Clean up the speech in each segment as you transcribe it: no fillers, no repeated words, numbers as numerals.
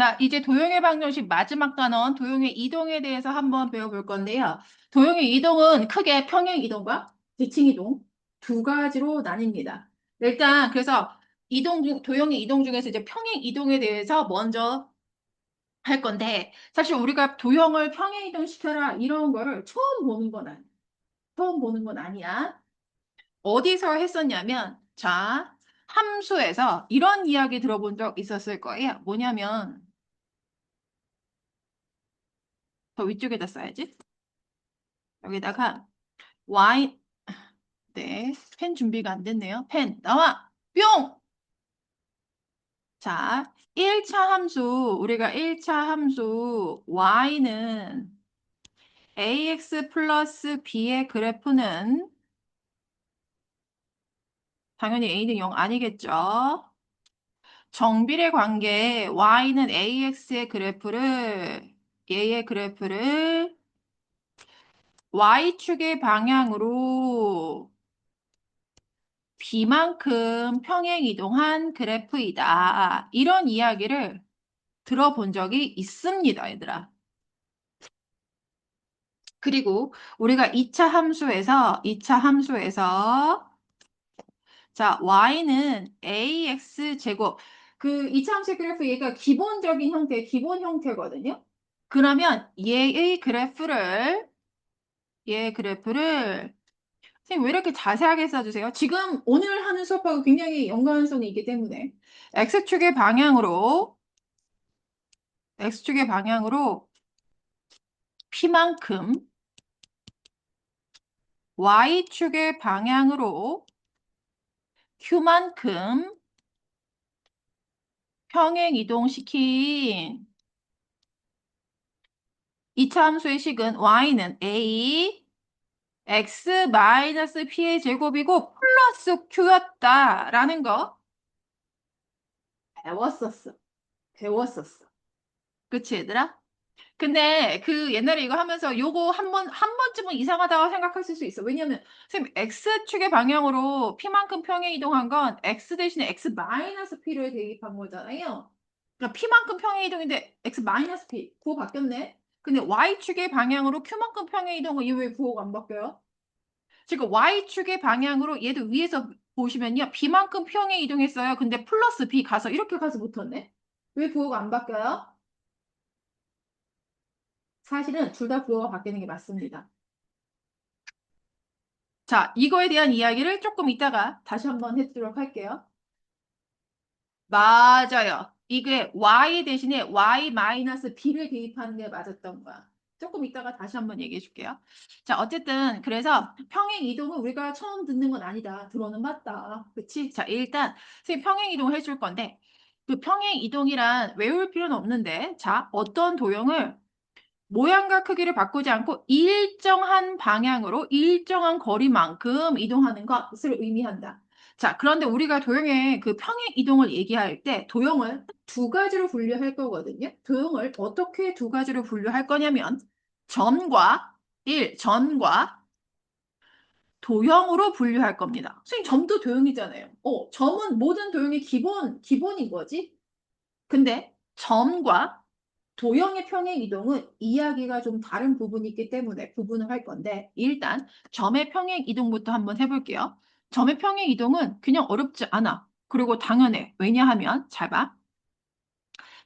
자, 이제 도형의 방정식 마지막 단원 도형의 이동에 대해서 한번 배워볼 건데요. 도형의 이동은 크게 평행 이동과 대칭 이동 두 가지로 나뉩니다. 일단 그래서 도형의 이동 중에서 이제 평행 이동에 대해서 먼저 할 건데 사실 우리가 도형을 평행 이동시켜라 이런 거를 처음 보는 건 아니야. 어디서 했었냐면 자, 함수에서 이런 이야기 들어본 적 있었을 거예요. 뭐냐면 더 위쪽에다 써야지. 여기다가 y 네, 펜 준비가 안 됐네요. 펜 나와. 뿅. 자, 1차 함수 우리가 1차 함수 y는 ax 플러스 b의 그래프는 당연히 a는 0 아니겠죠. 정비례 관계 y는 ax의 그래프를 얘의 그래프를 y축의 방향으로 b만큼 평행 이동한 그래프이다. 이런 이야기를 들어본 적이 있습니다, 얘들아. 그리고 우리가 2차 함수에서 자, y는 ax 제곱 그 2차 함수 그래프 얘가 기본적인 형태, 기본 형태거든요. 그러면 얘 그래프를 선생님 왜 이렇게 자세하게 써주세요? 지금 오늘 하는 수업하고 굉장히 연관성이 있기 때문에 x축의 방향으로 p만큼 y축의 방향으로 q만큼 평행 이동시킨 2차 함수의 식은 y는 a x 마이너스 p의 제곱이고 플러스 q였다라는 거 배웠었어. 배웠었어. 그치, 얘들아? 근데 그 옛날에 이거 하면서 요거 한 번쯤은 이상하다고 생각하실 수 있어. 왜냐면, 선생님, X축의 방향으로 P만큼 평행 이동한 건 X 대신에 X 마이너스 P를 대입한 거잖아요. 그러니까 P만큼 평행 이동인데 X 마이너스 P. 구호 바뀌었네. 근데 Y축의 방향으로 Q만큼 평행 이동은 이거 왜 구호가 안 바뀌어요? 지금 Y축의 방향으로 얘도 위에서 보시면요. B만큼 평행 이동했어요. 근데 플러스 B 가서 이렇게 가서 붙었네. 왜 구호가 안 바뀌어요? 사실은 둘 다 구호가 바뀌는 게 맞습니다. 자, 이거에 대한 이야기를 조금 이따가 다시 한번 해보도록 할게요. 맞아요. 이게 y 대신에 y-b를 대입하는 게 맞았던 거야. 조금 이따가 다시 한번 얘기해 줄게요. 자, 어쨌든 그래서 평행 이동은 우리가 처음 듣는 건 아니다. 들어는 맞다. 그치? 자, 일단 선생님 평행 이동을 해줄 건데 그 평행 이동이란 외울 필요는 없는데 자, 어떤 도형을 모양과 크기를 바꾸지 않고 일정한 방향으로 일정한 거리만큼 이동하는 것을 의미한다. 자, 그런데 우리가 도형의 그 평행 이동을 얘기할 때 도형을 두 가지로 분류할 거거든요. 도형을 어떻게 두 가지로 분류할 거냐면 점과 도형으로 분류할 겁니다. 선생님, 점도 도형이잖아요. 점은 모든 도형의 기본인 거지. 근데 점과 도형의 평행 이동은 이야기가 좀 다른 부분이 있기 때문에 구분을 할 건데 일단 점의 평행 이동부터 한번 해볼게요. 점의 평행 이동은 그냥 어렵지 않아. 그리고 당연해. 왜냐하면 잘 봐.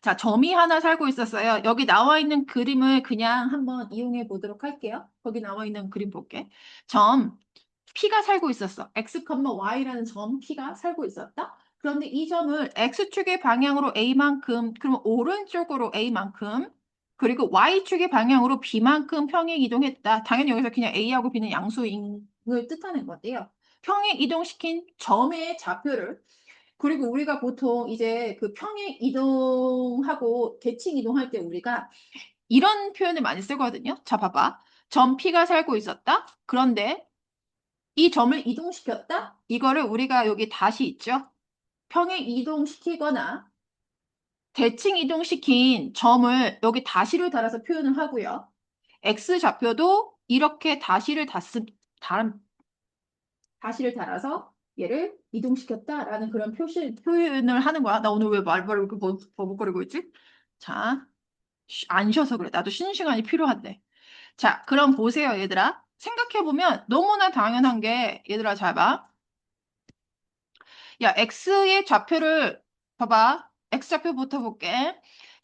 자, 점이 하나 살고 있었어요. 여기 나와 있는 그림을 그냥 한번 이용해 보도록 할게요. 거기 나와 있는 그림 볼게. 점 P가 살고 있었어. X, Y라는 점 P가 살고 있었다. 그런데 이 점을 X축의 방향으로 A만큼, 그럼 오른쪽으로 A만큼, 그리고 Y축의 방향으로 B만큼 평행 이동했다. 당연히 여기서 그냥 A하고 B는 양수인을 뜻하는 건데요. 평행 이동시킨 점의 좌표를, 그리고 우리가 보통 이제 그 평행 이동하고 대칭 이동할 때 우리가 이런 표현을 많이 쓰거든요. 자, 봐봐. 점 P가 살고 있었다. 그런데 이 점을 이동시켰다? 이거를 우리가 여기 다시 있죠? 평행 이동시키거나 대칭 이동시킨 점을 여기 다시를 달아서 표현을 하고요. X좌표도 이렇게 다시를 달아서 얘를 이동시켰다라는 그런 표현을 하는 거야. 나 오늘 왜 말발을 이렇게 버벅거리고 있지? 자, 안 쉬어서 그래. 나도 쉬는 시간이 필요한데. 자, 그럼 보세요, 얘들아. 생각해보면 너무나 당연한 게, 얘들아, 잘 봐. 야, x의 좌표를, 봐봐. x좌표부터 볼게.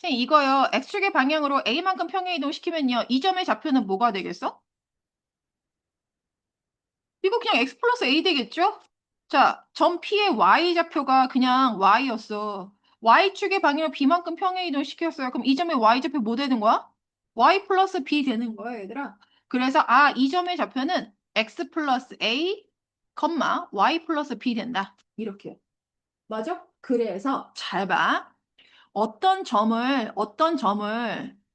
선생님, 이거요. x축의 방향으로 a만큼 평행 이동시키면요. 이 점의 좌표는 뭐가 되겠어? 이거 그냥 x 플러스 a 되겠죠? 자, 점 P의 y좌표가 그냥 y였어. y축의 방향으로 b만큼 평행 이동시켰어요. 그럼 이 점의 y좌표 뭐 되는 거야? y 플러스 b 되는 거야, 얘들아. 그래서 이 점의 좌표는 x 플러스 a, y 플러스 b 된다. 이렇게요. 맞아? 그래서 잘 봐. 어떤 점을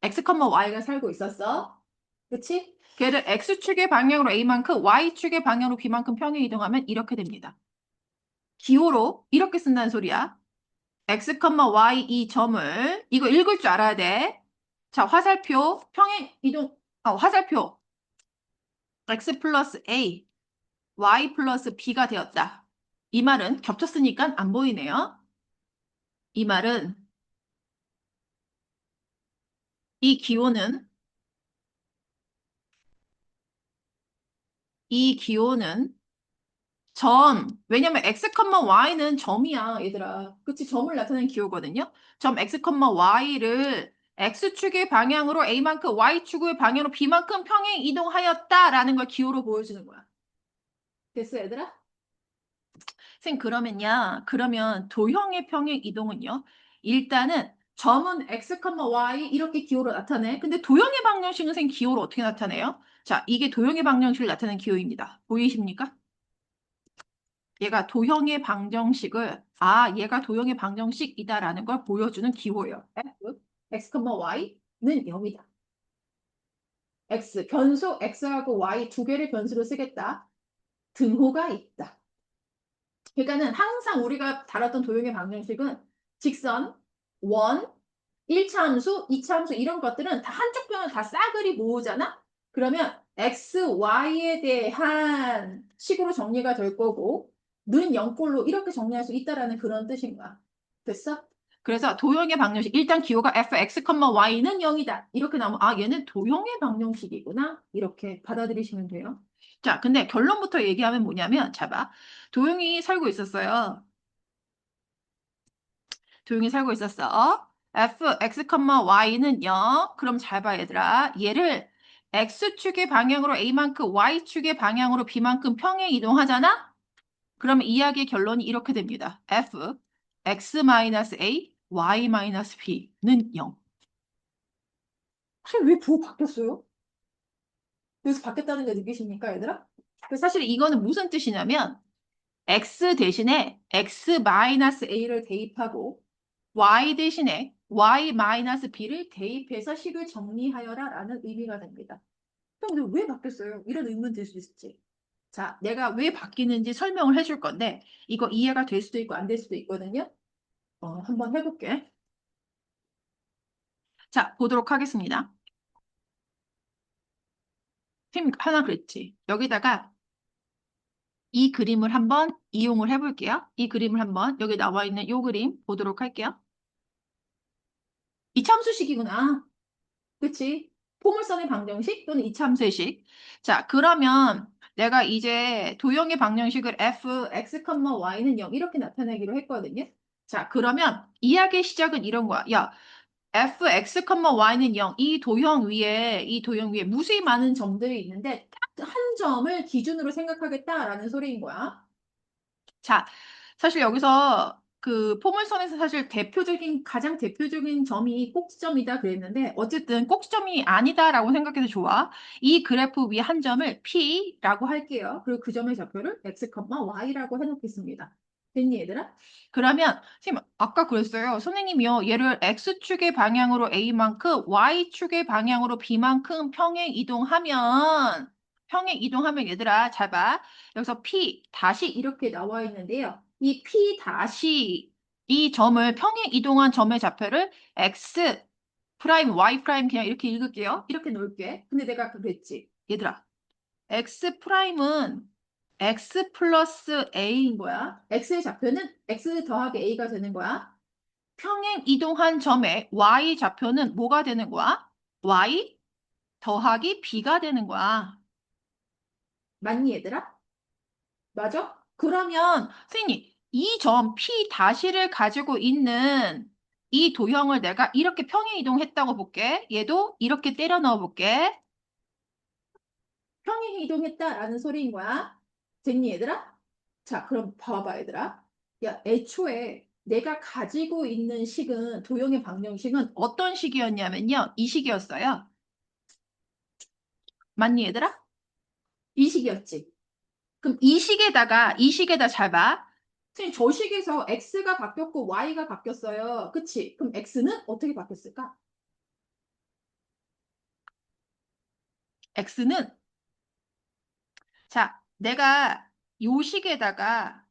x, y가 살고 있었어? 그치? 걔를 x축의 방향으로 a만큼, y축의 방향으로 b만큼 평행 이동하면 이렇게 됩니다. 기호로 이렇게 쓴다는 소리야. x, y 이 점을 이거 읽을 줄 알아야 돼. 자, 화살표 평행 이동 화살표 x 플러스 a, y 플러스 b가 되었다. 이 말은 겹쳤으니까 안 보이네요. 이 말은 이 기호는 이 기호는 왜냐면 x, y는 점이야, 얘들아. 그치? 점을 나타내는 기호거든요. 점 x, y를 x축의 방향으로 a만큼, y축의 방향으로 b만큼 평행 이동하였다라는 걸 기호로 보여주는 거야. 됐어, 얘들아? 선생님, 그러면 도형의 평행 이동은요? 일단은 점은 x, y 이렇게 기호로 나타내. 근데 도형의 방정식은 선생님 기호로 어떻게 나타내요? 자, 이게 도형의 방정식을 나타내는 기호입니다. 보이십니까? 얘가 도형의 방정식이다라는 걸 보여주는 기호예요. F, X, Y는 0이다. 변수 X하고 Y 두 개를 변수로 쓰겠다. 등호가 있다. 그러니까는 항상 우리가 다뤘던 도형의 방정식은 직선, 원, 1차 함수, 2차 함수 이런 것들은 다 한쪽 변을 다 싸그리 모으잖아? 그러면 x, y에 대한 식으로 정리가 될 거고 는 0꼴로 이렇게 정리할 수 있다라는 그런 뜻인 거야. 됐어? 그래서 도형의 방정식 일단 기호가 f(x, y는 0이다. 이렇게 나오면 얘는 도형의 방정식이구나. 이렇게 받아들이시면 돼요. 자, 근데 결론부터 얘기하면 뭐냐면 봐. 도형이 살고 있었어요. 조용히 살고 있었어. f, x, y는 0. 그럼 잘 봐, 얘들아. 얘를 x축의 방향으로 a만큼, y축의 방향으로 b만큼 평행 이동하잖아? 그러면 이야기의 결론이 이렇게 됩니다. f, x-a, y-b는 0. 사실 왜 부호 바뀌었어요? 여기서 바뀌었다는 게 느끼십니까, 얘들아? 사실 이거는 무슨 뜻이냐면 x 대신에 x-a를 대입하고 y 대신에 y-b를 대입해서 식을 정리하여라 라는 의미가 됩니다. 그럼 근데 왜 바뀌었어요? 이런 의문 들 수 있지. 자, 내가 왜 바뀌는지 설명을 해줄 건데 이거 이해가 될 수도 있고 안 될 수도 있거든요. 한번 해볼게. 자, 보도록 하겠습니다. 팀 하나 그랬지. 여기다가 이 그림을 한번 이용을 해볼게요. 이 그림을 한번 여기 나와 있는 이 그림 보도록 할게요. 이참수식이구나. 그치? 포물선의 방정식 또는 이참수식. 자, 그러면 내가 이제 도형의 방정식을 f, x, y는 0 이렇게 나타내기로 했거든요. 자, 그러면 이야기의 시작은 이런 거야. 야, f, x, y는 0. 이 도형 위에 무수히 많은 점들이 있는데 딱 한 점을 기준으로 생각하겠다라는 소리인 거야. 자, 사실 여기서 그 포물선에서 사실 가장 대표적인 점이 꼭지점이다 그랬는데 어쨌든 꼭지점이 아니다라고 생각해도 좋아. 이 그래프 위에 한 점을 P라고 할게요. 그리고 그 점의 좌표를 X, Y라고 해놓겠습니다. 됐니 얘들아? 그러면 선생님 아까 그랬어요. 선생님이요. 얘를 X축의 방향으로 A만큼 Y축의 방향으로 B만큼 평행 이동하면 얘들아 잘 봐. 여기서 P 다시 이렇게 나와 있는데요. 이 P 다시 이 점을 평행 이동한 점의 좌표를 X 프라임, Y 프라임 그냥 이렇게 읽을게요. 이렇게 놓을게. 근데 내가 그랬지. 얘들아, X 프라임은 X 플러스 A인 거야. X의 좌표는 X 더하기 A가 되는 거야. 평행 이동한 점의 y 좌표는 뭐가 되는 거야? y 더하기 b가 되는 거야. 맞니, 얘들아? 맞아? 그러면 선생님, 이 점 P 다시를 가지고 있는 이 도형을 내가 이렇게 평행 이동했다고 볼게. 얘도 이렇게 때려 넣어 볼게. 평행 이동했다라는 소리인 거야. 됐니, 얘들아? 자, 그럼 봐봐, 얘들아. 야, 애초에 내가 가지고 있는 식은, 도형의 방정식은 어떤 식이었냐면요. 이 식이었어요. 맞니, 얘들아? 이 식이었지. 그럼 이 식에다 잘 봐. 선생님, 저 식에서 x가 바뀌었고 y가 바뀌었어요. 그치? 그럼 x는 어떻게 바뀌었을까? x는, 자, 내가 요 식에다가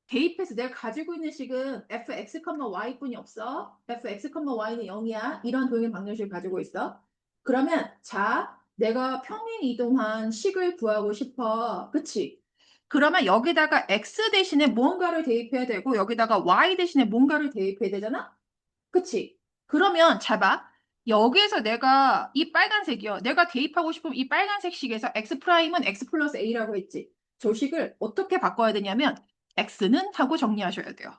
대입해서 내가 가지고 있는 식은 fx, y뿐이 없어. fx, y는 0이야. 이런 도형의 방정식을 가지고 있어. 그러면 자, 내가 평행 이동한 식을 구하고 싶어. 그치? 그러면 여기다가 x 대신에 뭔가를 대입해야 되고 여기다가 y 대신에 뭔가를 대입해야 되잖아? 그치? 그러면 잘 봐. 여기에서 내가 이 빨간색이요. 내가 대입하고 싶으면 이 빨간색 식에서 x 프라임은 x 플러스 a라고 했지. 저 식을 어떻게 바꿔야 되냐면 x는 하고 정리하셔야 돼요.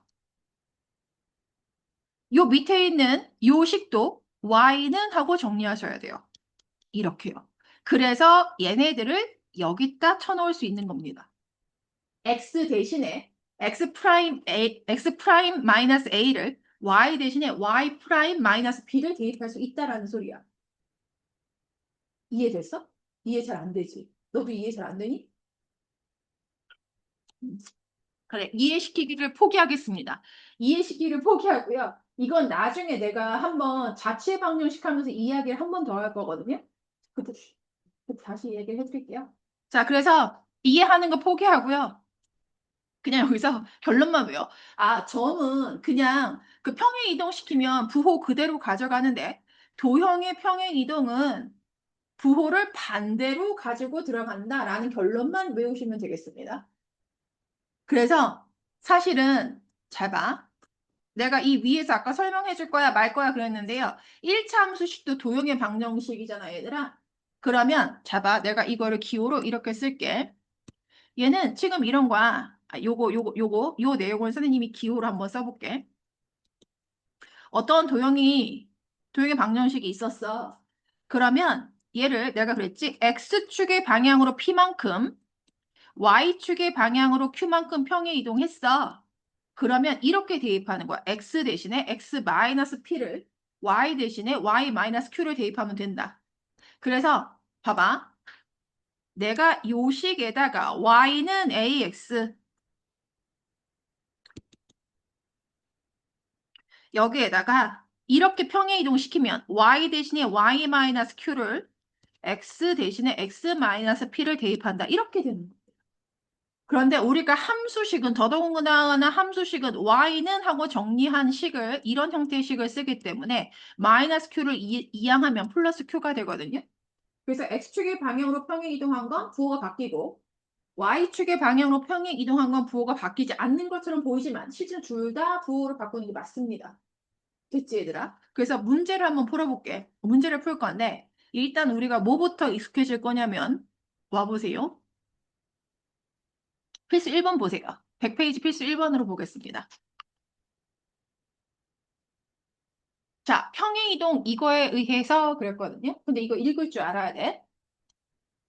요 밑에 있는 요 식도 y는 하고 정리하셔야 돼요. 이렇게요. 그래서 얘네들을 여기다 쳐놓을 수 있는 겁니다. x 대신에 x 프라임 a, x 프라임 마이너스 a를 y 대신에 y 프라임 마이너스 b를 대입할 수 있다라는 소리야. 이해됐어? 이해 잘 안 되지? 너도 이해 잘 안 되니? 그래, 이해시키기를 포기하겠습니다. 이해시키기를 포기하고요. 이건 나중에 내가 한번 자체 방정식 하면서 이야기를 한 번 더 할 거거든요. 그때, 그때 다시 얘기를 해드릴게요. 자, 그래서 이해하는 거 포기하고요. 그냥 여기서 결론만 외워. 아, 점은 그냥 그 평행 이동시키면 부호 그대로 가져가는데 도형의 평행 이동은 부호를 반대로 가지고 들어간다라는 결론만 외우시면 되겠습니다. 그래서 사실은 잘 봐. 내가 이 위에서 아까 설명해 줄 거야 말 거야 그랬는데요. 1차 함수식도 도형의 방정식이잖아, 얘들아. 그러면 잘 봐. 내가 이거를 기호로 이렇게 쓸게. 얘는 지금 이런 거야. 요 내용을 선생님이 기호로 한번 써볼게. 어떤 도형의 방정식이 있었어. 그러면 얘를 내가 그랬지. X축의 방향으로 P만큼, Y축의 방향으로 Q만큼 평행 이동했어. 그러면 이렇게 대입하는 거야. X 대신에 X 마이너스 P를 Y 대신에 Y 마이너스 Q를 대입하면 된다. 그래서 봐봐. 내가 요 식에다가 Y는 AX, 여기에다가 이렇게 평행 이동시키면 y 대신에 y 마이너스 q를 x 대신에 x 마이너스 p를 대입한다. 이렇게 되는 거예요. 그런데 우리가 함수식은 더더군다나 함수식은 y는 하고 정리한 식을 이런 형태의 식을 쓰기 때문에 마이너스 q를 이항하면 플러스 q가 되거든요. 그래서 x축의 방향으로 평행 이동한 건 부호가 바뀌고 y축의 방향으로 평행 이동한 건 부호가 바뀌지 않는 것처럼 보이지만 실제로 둘 다 부호를 바꾸는 게 맞습니다. 됐지, 얘들아? 그래서 문제를 한번 풀어볼게. 문제를 풀 건데, 일단 우리가 뭐부터 익숙해질 거냐면, 와보세요. 필수 1번 보세요. 100페이지 필수 1번으로 보겠습니다. 자, 평행이동 이거에 의해서 그랬거든요. 근데 이거 읽을 줄 알아야 돼.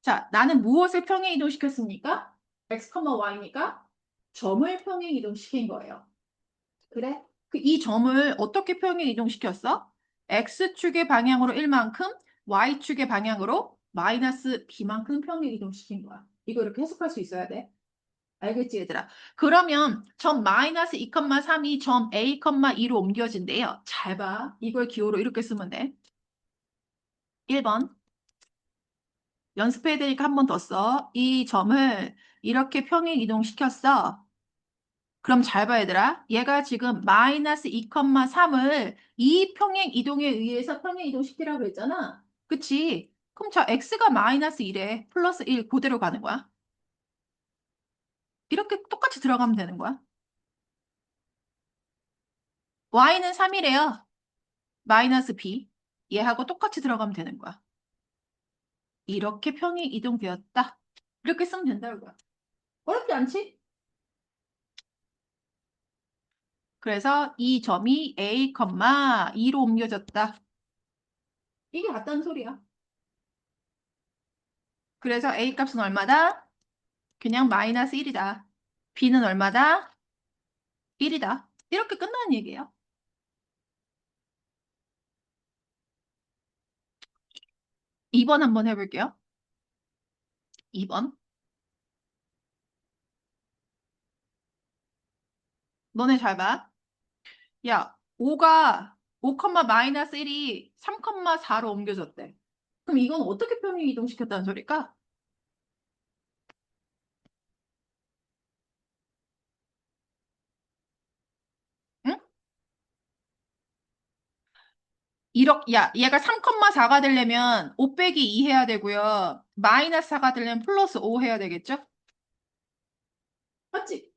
자, 나는 무엇을 평행이동 시켰습니까? x, y니까 점을 평행이동 시킨 거예요. 그래? 이 점을 어떻게 평행 이동시켰어? x축의 방향으로 1만큼, y축의 방향으로 마이너스 b만큼 평행 이동시킨 거야. 이거 이렇게 해석할 수 있어야 돼. 알겠지, 얘들아? 그러면 점 마이너스 2,3이 점 a, 2로 옮겨진대요. 잘 봐. 이걸 기호로 이렇게 쓰면 돼. 1번. 연습해야 되니까 한 번 더 써. 이 점을 이렇게 평행 이동시켰어. 그럼 잘 봐, 얘들아. 얘가 지금 마이너스 2,3을 이 평행 이동에 의해서 평행 이동시키라고 했잖아. 그치? 그럼 자, x가 마이너스 1에 플러스 1 그대로 가는 거야. 이렇게 똑같이 들어가면 되는 거야. y는 3이래요. 마이너스 b. 얘하고 똑같이 들어가면 되는 거야. 이렇게 평이 이동되었다. 이렇게 쓰면 된다는 거야. 어렵지 않지? 그래서 이 점이 a, 2로 옮겨졌다. 이게 같다는 소리야. 그래서 a 값은 얼마다? 그냥 마이너스 1이다. b는 얼마다? 1이다. 이렇게 끝나는 얘기예요. 2번 한번 해볼게요. 2번. 너네 잘 봐. 야, 5, 마이너스 1이 3, 4로 옮겨졌대. 그럼 이건 어떻게 평행 이동시켰다는 소리일까? 응? 야, 얘가 3, 4가 되려면 5 빼기 2 해야 되고요. 마이너스 4가 되려면 플러스 5 해야 되겠죠? 맞지?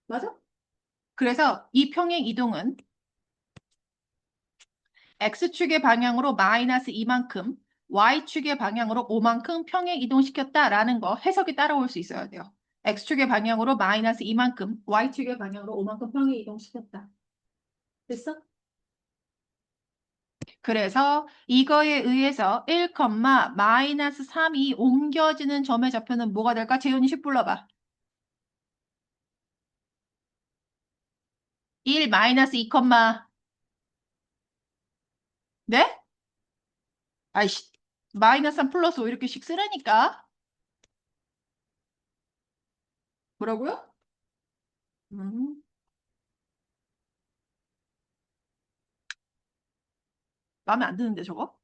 맞아? 그래서 이 평행 이동은 X축의 방향으로 마이너스 2만큼, Y축의 방향으로 5만큼 평행 이동시켰다라는 거 해석이 따라올 수 있어야 돼요. X축의 방향으로 마이너스 2만큼, Y축의 방향으로 5만큼 평행 이동시켰다. 됐어? 그래서 이거에 의해서 1, 마이너스 3이 옮겨지는 점의 좌표는 뭐가 될까? 재훈이 식 불러봐. 1 마이너스 2, 네? 아이씨, 마이너스 3 플러스 5 이렇게씩 쓰라니까. 뭐라고요? 음, 마음에 안 드는데 저거?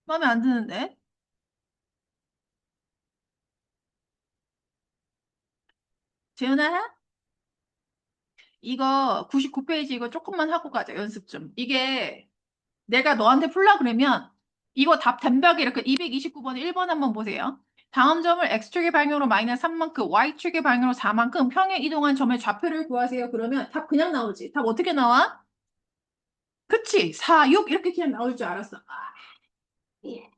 마음에 안 드는데? 재훈아, 이거 99페이지 이거 조금만 하고 가자, 연습 좀. 이게 내가 너한테 풀라 그러면 이거 답 단벽에 이렇게 229번에 1번 한번 보세요. 다음 점을 x축의 방향으로 마이너스 3만큼, y축의 방향으로 4만큼 평행 이동한 점의 좌표를 구하세요. 그러면 답 그냥 나오지. 답 어떻게 나와? 그치? 4, 6 이렇게 그냥 나올 줄 알았어. 아, 예.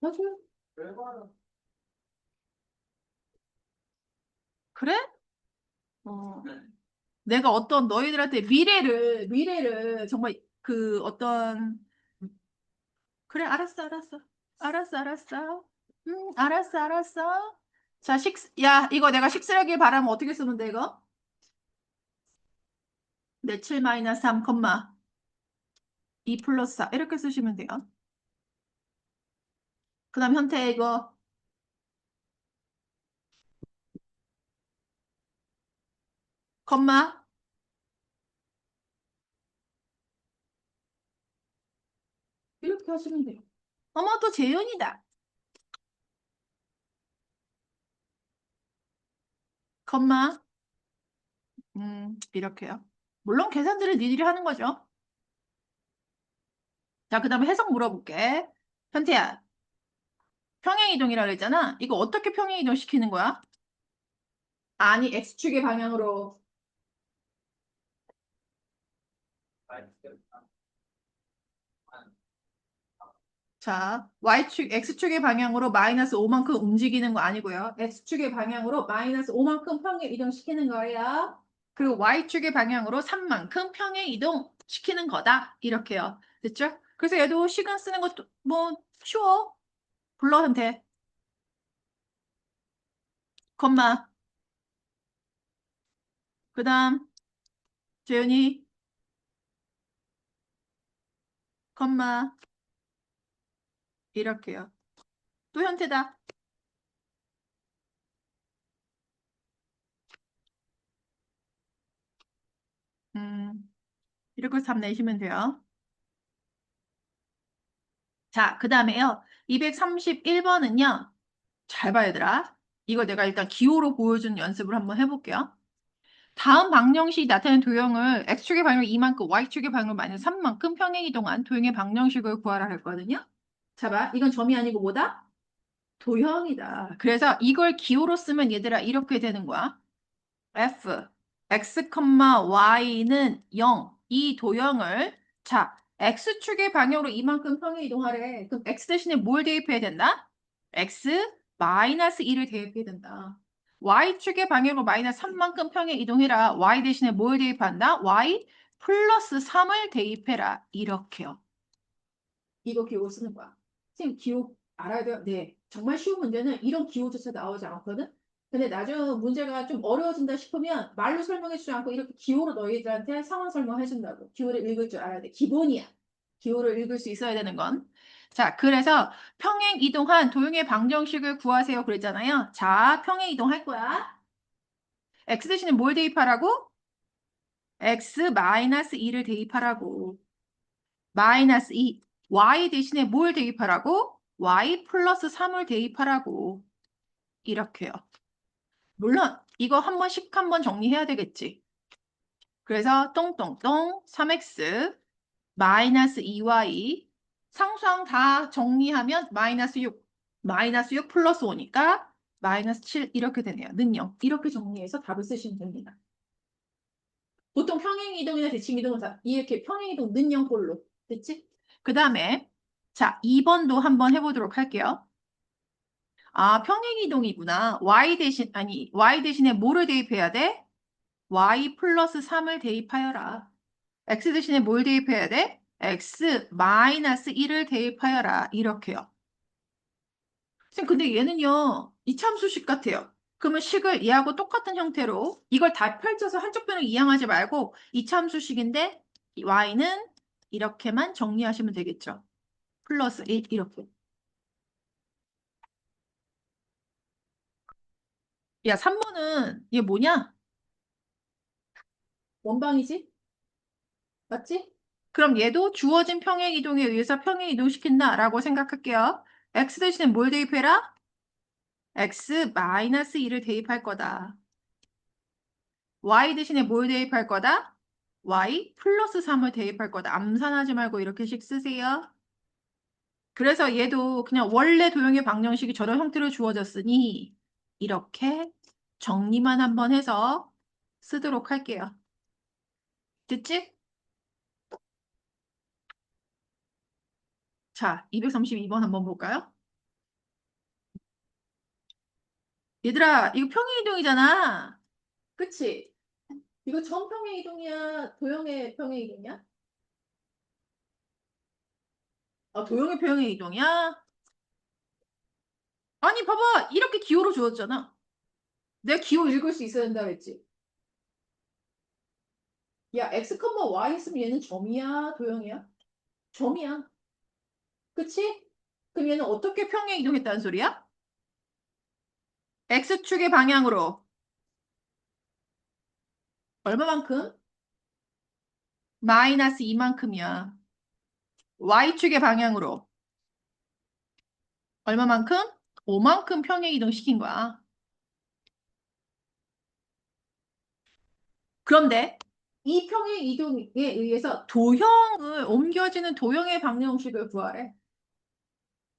맞아요. 그래? 어. 내가 어떤 너희들한테 미래를 정말 그 어떤 그래, 알았어. 알았어. 자, 야, 이거 내가 식쓰레기 바라면 어떻게 쓰면 돼, 이거? 네, 7 마이너스 3, 2 플러스 4. 이렇게 쓰시면 돼요. 그 다음 현태 이거, 컴마. 이렇게 하시면 돼요. 어머, 또 재현이다. 컴마. 이렇게요. 물론 계산들을 니들이 하는 거죠. 자, 그 다음에 해석 물어볼게. 현태야, 평행이동이라 그랬잖아. 이거 어떻게 평행이동 시키는 거야? 아니, X축의 방향으로. 자, X축의 방향으로 마이너스 5만큼 움직이는 거 아니고요. X축의 방향으로 마이너스 5만큼 평행 이동시키는 거예요. 그리고 Y축의 방향으로 3만큼 평행 이동시키는 거다. 이렇게요. 됐죠? 그래서 얘도 시간 쓰는 것도 뭐 쉬워. 불러도 돼. 컴마. 그 다음 재윤이 컴마. 이렇게요. 또 현태다. 음, 이렇게 해서 답 내시면 돼요. 자, 그 다음에요. 231번은요. 잘 봐야 되라. 이거 내가 일단 기호로 보여준 연습을 한번 해볼게요. 다음 방정식이 나타낸 도형을 x축의 방향 2만큼, y축의 방향 마이너스 3만큼 평행 이동한 도형의 방정식을 구하라 했거든요. 자 봐. 이건 점이 아니고 뭐다? 도형이다. 그래서 이걸 기호로 쓰면 얘들아 이렇게 되는 거야. f x, y는 0. 이 도형을 자, x축의 방향으로 이만큼 평행 이동하래. 그럼 x 대신에 뭘 대입해야 된다? x 마이너스 2를 대입해야 된다. y축의 방향으로 마이너스 3만큼 평행 이동해라. y 대신에 뭘 대입한다? y 플러스 3을 대입해라. 이렇게요. 이거 기호 쓰는 거야. 선생님 기호 알아야 돼요? 네. 정말 쉬운 문제는 이런 기호조차 나오지 않거든? 근데 나중 문제가 좀 어려워진다 싶으면 말로 설명해주지 않고 이렇게 기호로 너희들한테 상황 설명해준다고. 기호를 읽을 줄 알아야 돼. 기본이야. 기호를 읽을 수 있어야 되는 건. 자, 그래서 평행 이동한 도형의 방정식을 구하세요. 그랬잖아요. 자, 평행 이동할 거야. x 대신에 뭘 대입하라고? x 마이너스 2를 대입하라고. 마이너스 2. y 대신에 뭘 대입하라고? y 플러스 3을 대입하라고. 이렇게요. 물론 이거 한 번씩 한 번 정리해야 되겠지. 그래서 똥똥똥 3x 마이너스 2y 상수항 다 정리하면 마이너스 6. 마이너스 6 플러스 5니까 마이너스 7 이렇게 되네요. 는요. 이렇게 정리해서 답을 쓰시면 됩니다. 보통 평행이동이나 대칭이동은 다 이렇게 평행이동 는형꼴로 됐지? 그 다음에 자 2번도 한번 해보도록 할게요. 아 평행이동이구나. y 대신에 뭐를 대입해야 돼? y 플러스 3을 대입하여라. x 대신에 뭘 대입해야 돼? x 마이너스 1을 대입하여라. 이렇게요. 선생님 근데 얘는요 이참수식 같아요. 그러면 식을 얘하고 똑같은 형태로 이걸 다 펼쳐서 한쪽 변을 이항하지 말고 이참수식인데 y는 이렇게만 정리하시면 되겠죠. 플러스 1 이렇게. 야 3번은 얘 뭐냐? 원방이지? 맞지? 그럼 얘도 주어진 평행이동에 의해서 평행이동시킨다라고 생각할게요. x 대신에 뭘 대입해라? x 마이너스 2를 대입할 거다. y 대신에 뭘 대입할 거다? y 플러스 3을 대입할 거다. 암산하지 말고 이렇게씩 쓰세요. 그래서 얘도 그냥 원래 도형의 방정식이 저런 형태로 주어졌으니 이렇게 정리만 한번 해서 쓰도록 할게요. 됐지? 자, 232번 한번 볼까요? 얘들아, 이거 평행이동이잖아. 그치? 이거 정평행이동이야? 도형의 평행이동이야? 아, 도형의 평행이동이야? 아니, 봐봐. 이렇게 기호로 주었잖아. 내가 기호 읽을 수 있어야 된다 그랬지? 야, x, y 했으면 얘는 점이야? 도형이야? 점이야. 그치? 그럼 얘는 어떻게 평행 이동했다는 소리야? x축의 방향으로 얼마만큼? 마이너스 2만큼이야. y축의 방향으로 얼마만큼? 5만큼 평행 이동시킨 거야. 그런데 이 평행 이동에 의해서 도형을 옮겨지는 도형의 방정식을 구하래.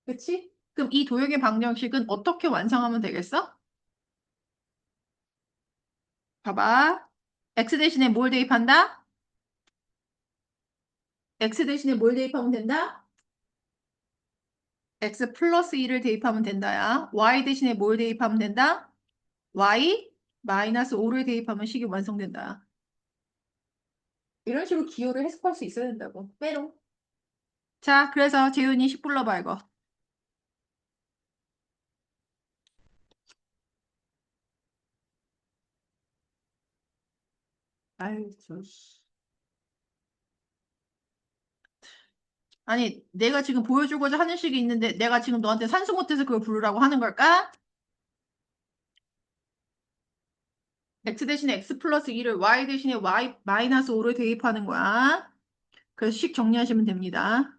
그치? 그럼 이 도형의 방정식은 어떻게 완성하면 되겠어? 봐봐. x 대신에 뭘 대입한다? x 대신에 뭘 대입하면 된다? x 플러스 2를 대입하면 된다야. y 대신에 뭘 대입하면 된다? y 마이너스 5를 대입하면 식이 완성된다. 이런 식으로 기호를 해석할 수 있어야 된다고. 빼롱. 자, 그래서 재윤이 식 불러봐 이거. 아유, 저 씨. 아니, 내가 지금 보여주고자 하는 식이 있는데 내가 지금 너한테 산수 못해서 그걸 부르라고 하는 걸까? x 대신에 x 플러스 2를 y 대신에 y 마이너스 5를 대입하는 거야. 그래서 식 정리하시면 됩니다.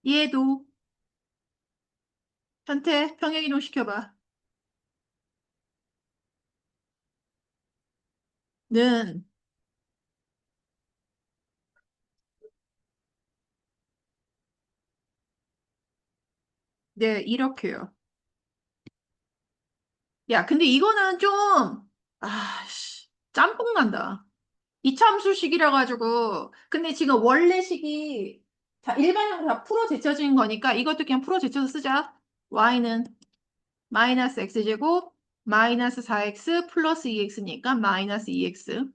얘도 현태 평행이동 시켜봐. 는 네, 이렇게요. 야, 근데 이거는 좀 아씨, 짬뽕 난다. 이차함수식이라 가지고. 근데 지금 원래 식이 다 일반형으로 다 풀어 제쳐진 거니까 이것도 그냥 풀어 제쳐서 쓰자. y는 마이너스 x제곱 마이너스 4x 플러스 2x니까 마이너스 2x.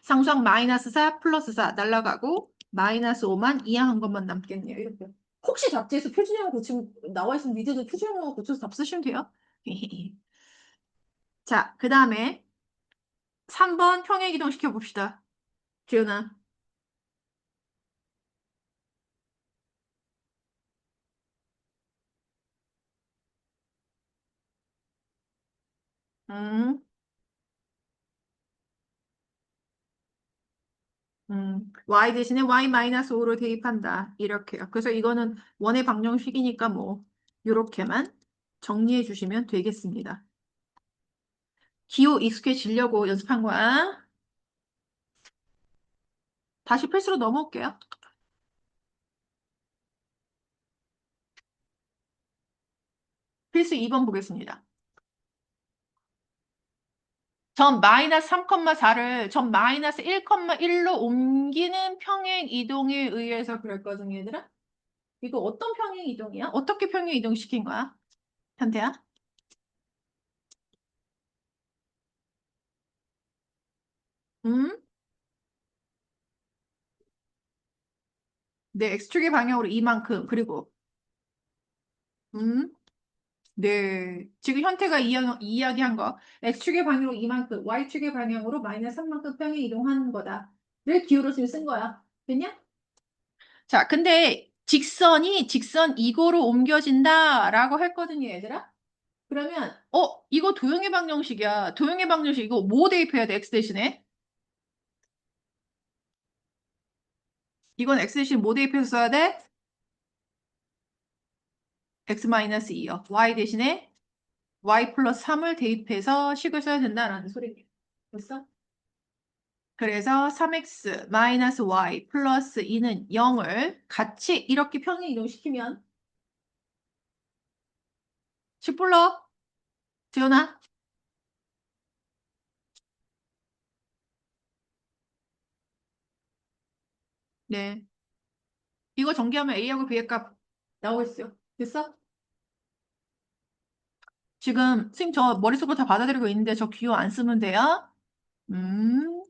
상수항 마이너스 4 플러스 4 날라가고 마이너스 5만 이항한 것만 남겠네요. 이렇게. 혹시 답지에서 표준형을 고치면 나와 있으면 니들도 표준형을 고쳐서 답 쓰시면 돼요. 자, 그 다음에 3번 평행이동 시켜봅시다. 지은아. 음, y 대신에 y-5로 대입한다. 이렇게요. 그래서 이거는 원의 방정식이니까 뭐 이렇게만 정리해 주시면 되겠습니다. 기호 익숙해지려고 연습한 거야. 다시 필수로 넘어올게요. 필수 2번 보겠습니다. 점 마이너스 3,4를 점 마이너스 1,1로 옮기는 평행 이동에 의해서 그랬거든요, 얘들아. 이거 어떤 평행 이동이야? 어떻게 평행 이동 시킨 거야? 현태야? 음? 네, x축의 방향으로 이만큼. 그리고 음? 네. 지금 현태가 이야기한 거. x축의 방향으로 이만큼, y축의 방향으로 마이너스 3만큼 평행 이동하는 거다.를 기호로 지금 쓴 거야. 됐냐? 자, 근데 직선이 직선 이거로 옮겨진다라고 했거든요, 얘들아. 그러면 이거 도형의 방정식이야. 도형의 방정식 이거 뭐 대입해야 돼? x 대신에? 이건 x 대신 뭐 대입해서 써야 돼? x-2요. y 대신에 y 플러스 3을 대입해서 식을 써야 된다라는 소리예요. 됐어? 그래서 3x 마이너스 y 플러스 2는 0을 같이 이렇게 평행 이동시키면 식 불러. 지연아? 네. 이거 전개하면 a하고 b의 값 나오겠어요. 됐어? 지금 선생님 저 머릿속으로 다 받아들이고 있는데 저 기호 안 쓰면 돼요? 음,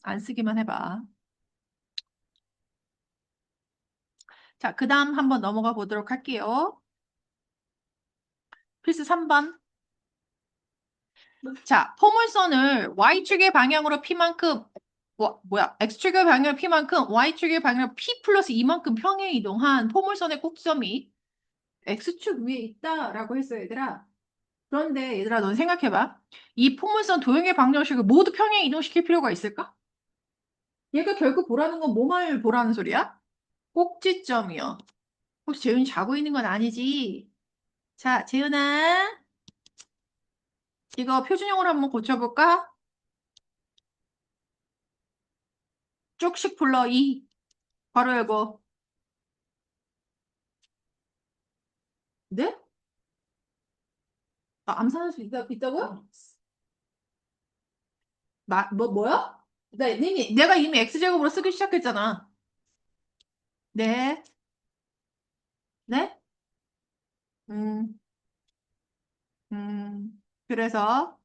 안 쓰기만 해봐. 자, 그 다음 한번 넘어가 보도록 할게요. 필수 3번. 자, 포물선을 y축의 방향으로 p만큼, x축의 방향으로 p만큼, y축의 방향으로 p 플러스 2만큼 평행 이동한 포물선의 꼭지점이 x축 위에 있다라고 했어, 얘들아. 그런데 얘들아, 넌 생각해봐. 이 포물선 도형의 방정식을 모두 평행 이동시킬 필요가 있을까? 얘가 결국 보라는 건 뭐만 보라는 소리야? 꼭지점이요. 혹시 재윤이 자고 있는 건 아니지? 자, 재윤아, 이거 표준형으로 한번 고쳐볼까? 쭉식 불러 2. 바로 열고. 네? 암산할 수 있다고요? 뭐야? 내가 이미 X제곱으로 쓰기 시작했잖아. 네, 네? 음, 그래서,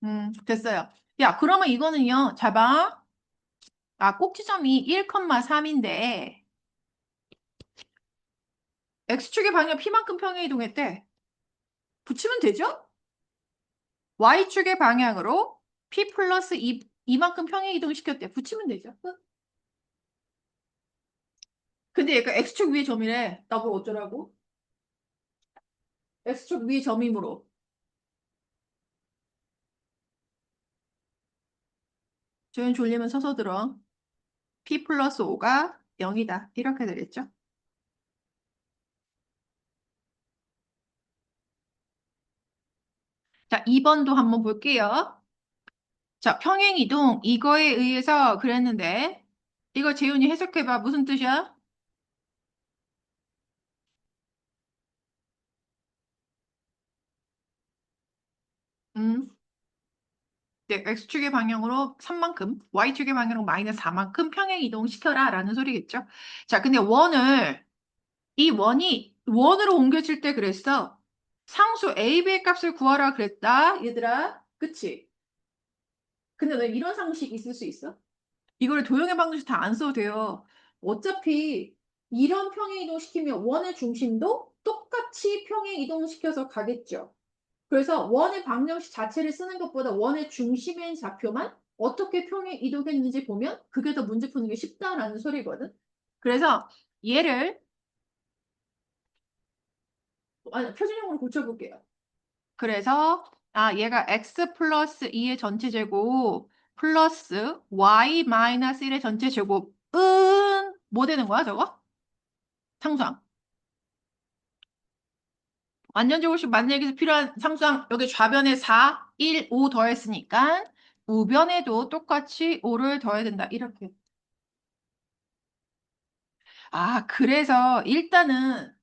음, 됐어요. 야, 그러면 이거는요, 잘 봐. 꼭지점이 1,3인데, X축의 방향 P만큼 평행 이동했대. 붙이면 되죠? Y축의 방향으로 P 플러스 2만큼 평행 이동시켰대. 붙이면 되죠. 끝. 근데 얘가 X축 위에 점이래. 나보고 어쩌라고? X축 위에 점이므로. 조연 졸리면 서서 들어. P 플러스 5가 0이다. 이렇게 되겠죠? 자, 2번도 한번 볼게요. 자, 평행이동 이거에 의해서 그랬는데 이거 재훈이 해석해봐. 무슨 뜻이야? 음. 네, X축의 방향으로 3만큼, Y축의 방향으로 마이너스 4만큼 평행 이동시켜라 라는 소리겠죠. 자, 근데 이 원이 원으로 옮겨질 때 그랬어. 상수 A, B의 값을 구하라 그랬다. 얘들아. 그치? 근데 왜 이런 상식이 있을 수 있어? 이거를 도형의 방정식 다 안 써도 돼요. 어차피 이런 평행 이동시키면 원의 중심도 똑같이 평행 이동시켜서 가겠죠. 그래서 원의 방정식 자체를 쓰는 것보다 원의 중심인 좌표만 어떻게 평행 이동했는지 보면 그게 더 문제 푸는 게 쉽다라는 소리거든. 그래서 얘를 표준형으로 고쳐볼게요. 그래서 얘가 x 플러스 2의 전체 제곱 플러스 y 마이너스 1의 전체 제곱은 뭐 되는 거야 저거? 상수항. 완전제곱식 만들기 위해서 필요한 상수항 여기 좌변에 4, 1, 5 더했으니까 우변에도 똑같이 5를 더해야 된다. 이렇게. 그래서 일단은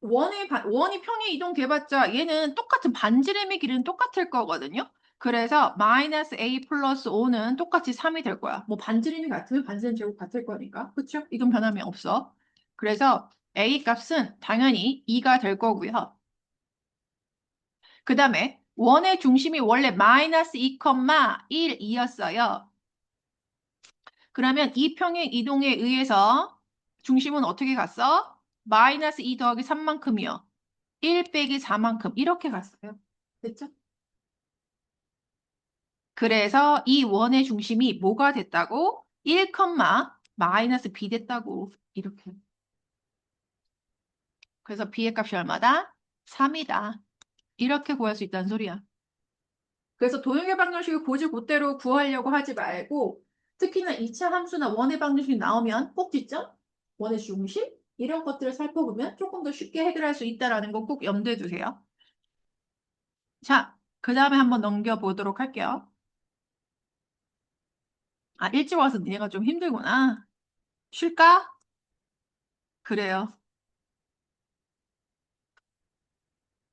원이 평행 이동돼봤자 얘는 똑같은 반지름의 길은 똑같을 거거든요. 그래서 마이너스 a 플러스 5는 똑같이 3이 될 거야. 뭐 반지름이 같으면 반지름 제곱 같을 거니까. 그쵸? 이건 변함이 없어. 그래서 a 값은 당연히 2가 될 거고요. 그 다음에 원의 중심이 원래 마이너스 2,1, 2였어요. 그러면 이 평행 이동에 의해서 중심은 어떻게 갔어? 마이너스 2 더하기 3만큼이요. 1 빼기 4만큼 이렇게 갔어요. 됐죠? 그래서 이 원의 중심이 뭐가 됐다고? 1, 마이너스 b 됐다고. 이렇게. 그래서 b의 값이 얼마다? 3이다. 이렇게 구할 수 있다는 소리야. 그래서 도형의 방정식을 곧대로 구하려고 하지 말고 특히나 2차 함수나 원의 방정식이 나오면 꼭지점, 원의 중심 이런 것들을 살펴보면 조금 더 쉽게 해결할 수 있다는 거 꼭 염두에 두세요. 자, 그 다음에 한번 넘겨보도록 할게요. 일찍 와서 니네가 좀 힘들구나. 쉴까? 그래요.